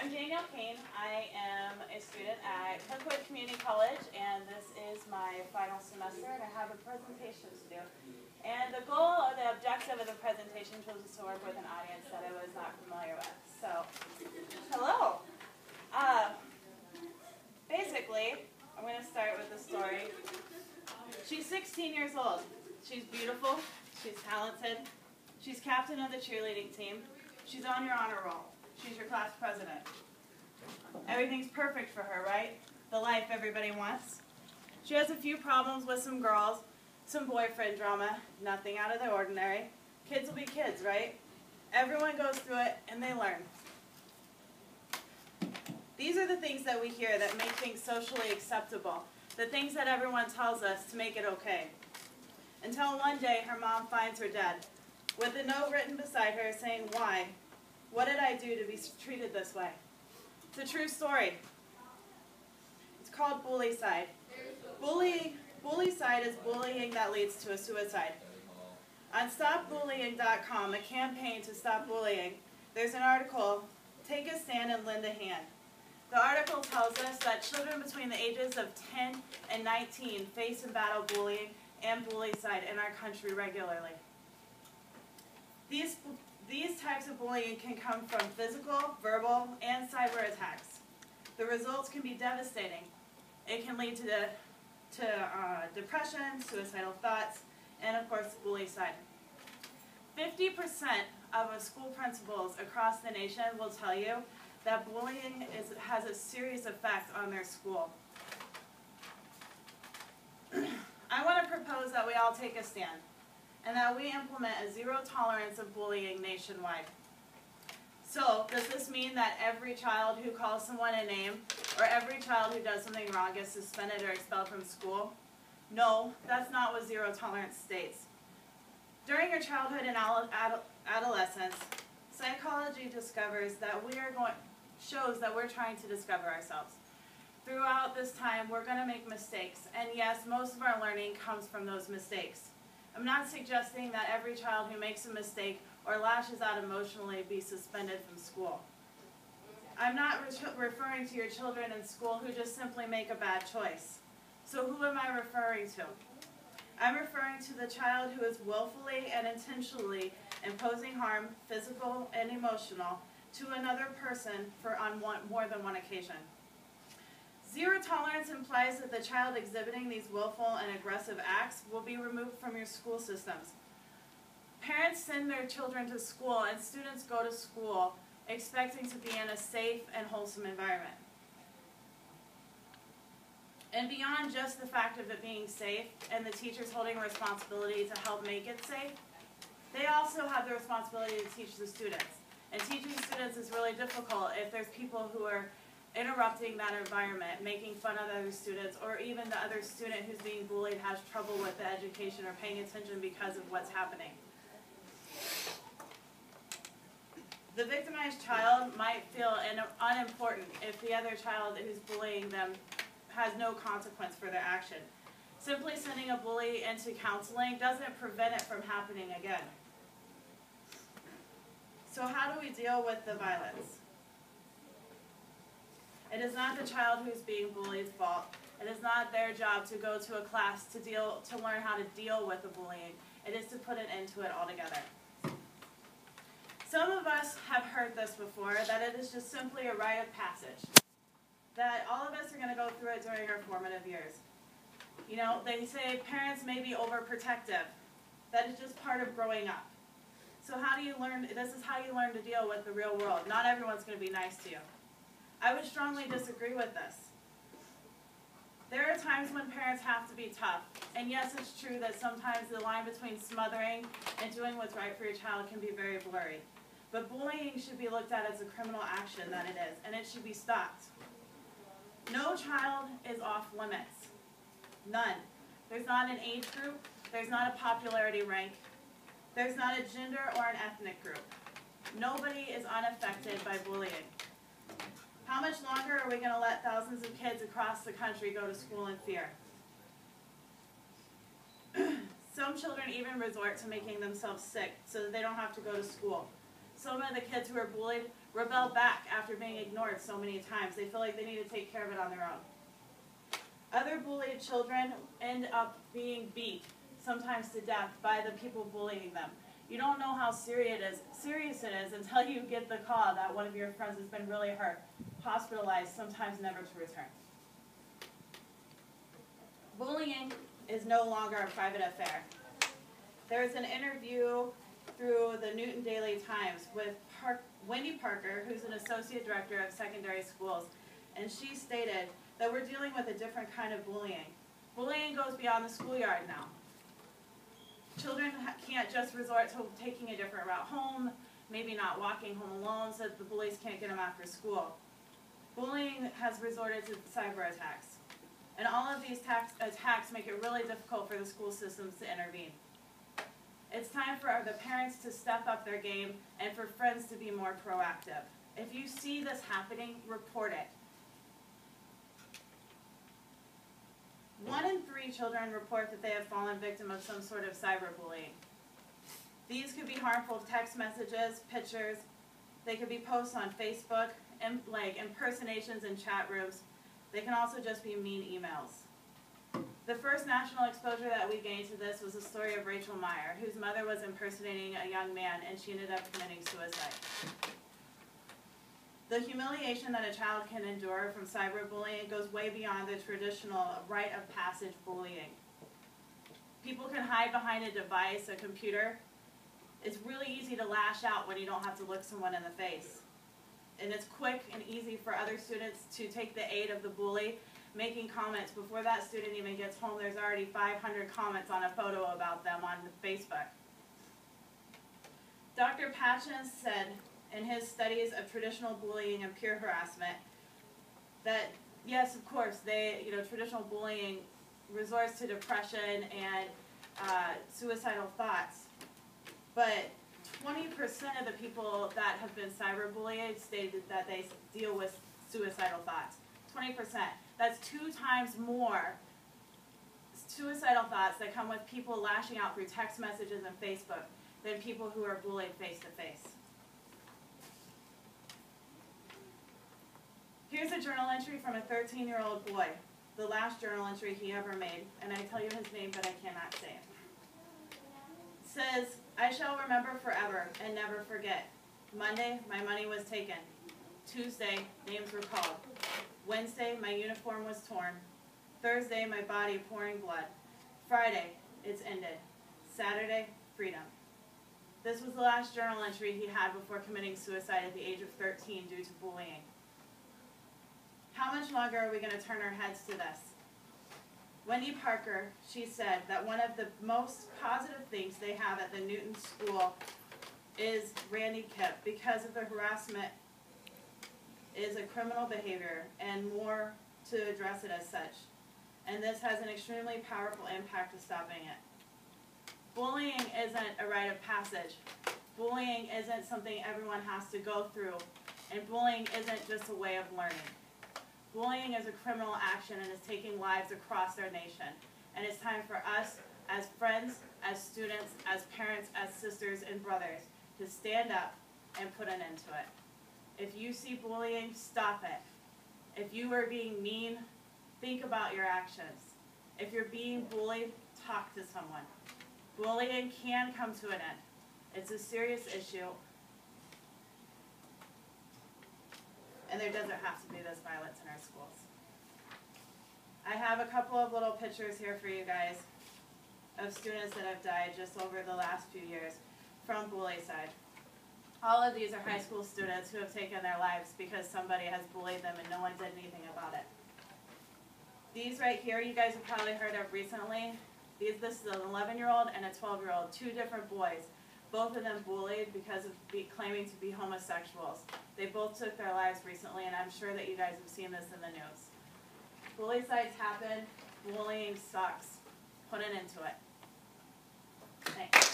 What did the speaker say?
I'm Danielle Kane. I am a student at Kirkwood Community College, and this is my final semester, and I have a presentation to do. And the goal or the objective of the presentation was to work with an audience that I was not familiar with. So, hello. Basically, I'm going to start with the story. She's 16 years old. She's beautiful. She's talented. She's captain of the cheerleading team. She's on your honor roll. She's your class president. Everything's perfect for her, right? The life everybody wants. She has a few problems with some girls, some boyfriend drama, nothing out of the ordinary. Kids will be kids, right? Everyone goes through it, and they learn. These are the things that we hear that make things socially acceptable, the things that everyone tells us to make it okay. Until one day, her mom finds her dead, with a note written beside her saying, "Why? What did I do to be treated this way?" It's a true story. It's called bullycide. Bullycide is bullying that leads to a suicide. On StopBullying.com, a campaign to stop bullying, there's an article, "Take a Stand and Lend a Hand." The article tells us that children between the ages of 10 and 19 face and battle bullying and bullycide in our country regularly. These types of bullying can come from physical, verbal, and cyber attacks. The results can be devastating. It can lead to depression, suicidal thoughts, and of course, bullycide. 50% of school principals across the nation will tell you that bullying has a serious effect on their school. I want to propose that we all take a stand, and that we implement a zero tolerance of bullying nationwide. So, does this mean that every child who calls someone a name, or every child who does something wrong gets suspended or expelled from school? No, that's not what zero tolerance states. During your childhood and adolescence, psychology shows that we're trying to discover ourselves. Throughout this time, we're going to make mistakes, and yes, most of our learning comes from those mistakes. I'm not suggesting that every child who makes a mistake or lashes out emotionally be suspended from school. I'm not referring to your children in school who just simply make a bad choice. So who am I referring to? I'm referring to the child who is willfully and intentionally imposing harm, physical and emotional, to another person on more than one occasion. Zero tolerance implies that the child exhibiting these willful and aggressive acts will be removed from your school systems. Parents send their children to school, and students go to school expecting to be in a safe and wholesome environment. And beyond just the fact of it being safe and the teachers holding a responsibility to help make it safe, they also have the responsibility to teach the students. And teaching students is really difficult if there's people who are interrupting that environment, making fun of other students, or even the other student who's being bullied has trouble with the education or paying attention because of what's happening. The victimized child might feel unimportant if the other child who's bullying them has no consequence for their action. Simply sending a bully into counseling doesn't prevent it from happening again. So how do we deal with the violence? It is not the child who's being bullied's fault. It is not their job to go to a class to learn how to deal with the bullying. It is to put an end to it altogether. Some of us have heard this before, that it is just simply a rite of passage. That all of us are going to go through it during our formative years. You know, they say parents may be overprotective. That is just part of growing up. So how do you learn? This is how you learn to deal with the real world. Not everyone's going to be nice to you. I would strongly disagree with this. There are times when parents have to be tough. And yes, it's true that sometimes the line between smothering and doing what's right for your child can be very blurry. But bullying should be looked at as a criminal action that it is, and it should be stopped. No child is off limits. None. There's not an age group. There's not a popularity rank. There's not a gender or an ethnic group. Nobody is unaffected by bullying. How much longer are we going to let thousands of kids across the country go to school in fear? Some children even resort to making themselves sick so that they don't have to go to school. Some of the kids who are bullied rebel back after being ignored so many times. They feel like they need to take care of it on their own. Other bullied children end up being beat, sometimes to death, by the people bullying them. You don't know how serious it is until you get the call that one of your friends has been really hurt, hospitalized, sometimes never to return. Bullying is no longer a private affair. There is an interview through the Newton Daily Times with Wendy Parker, who's an associate director of secondary schools, and she stated that we're dealing with a different kind of bullying. Bullying goes beyond the schoolyard now. Children can't just resort to taking a different route home, maybe not walking home alone so that the bullies can't get them after school. Bullying has resorted to cyber attacks. And all of these attacks make it really difficult for the school systems to intervene. It's time for the parents to step up their game and for friends to be more proactive. If you see this happening, report it. 1 in 3 children report that they have fallen victim of some sort of cyberbullying. These could be harmful text messages, pictures. They could be posts on Facebook, like impersonations in chat rooms. They can also just be mean emails. The first national exposure that we gained to this was the story of Rachel Meyer, whose mother was impersonating a young man and she ended up committing suicide. The humiliation that a child can endure from cyberbullying goes way beyond the traditional rite of passage bullying. People can hide behind a device, a computer. It's really easy to lash out when you don't have to look someone in the face. And it's quick and easy for other students to take the aid of the bully, making comments. Before that student even gets home, there's already 500 comments on a photo about them on Facebook. Dr. Patchen said in his studies of traditional bullying and peer harassment that, yes, of course, traditional bullying resorts to depression and suicidal thoughts, but 20% of the people that have been cyberbullied stated that they deal with suicidal thoughts. 20%. That's 2 times more suicidal thoughts that come with people lashing out through text messages and Facebook than people who are bullied face to face. Here's a journal entry from a 13-year-old boy, the last journal entry he ever made, and I tell you his name, but I cannot say it. It says, "I shall remember forever and never forget. Monday, my money was taken. Tuesday, names were called. Wednesday, my uniform was torn. Thursday, my body pouring blood. Friday, it's ended. Saturday, freedom." This was the last journal entry he had before committing suicide at the age of 13 due to bullying. How much longer are we going to turn our heads to this? Wendy Parker, she said that one of the most positive things they have at the Newton School is Randy Kipp, because of the harassment is a criminal behavior and more to address it as such. And this has an extremely powerful impact to stopping it. Bullying isn't a rite of passage. Bullying isn't something everyone has to go through. And bullying isn't just a way of learning. Bullying is a criminal action and is taking lives across our nation. And it's time for us, as friends, as students, as parents, as sisters and brothers, to stand up and put an end to it. If you see bullying, stop it. If you are being mean, think about your actions. If you're being bullied, talk to someone. Bullying can come to an end. It's a serious issue. And there doesn't have to be this violence in our schools. I have a couple of little pictures here for you guys of students that have died just over the last few years from bullycide. All of these are high school students who have taken their lives because somebody has bullied them and no one did anything about it. These right here, you guys have probably heard of recently. This is an 11-year-old and a 12-year-old, 2 different boys. Both of them bullied because of claiming to be homosexuals. They both took their lives recently, and I'm sure that you guys have seen this in the news. Bullycides happen. Bullying sucks. Put an end to it. Thanks.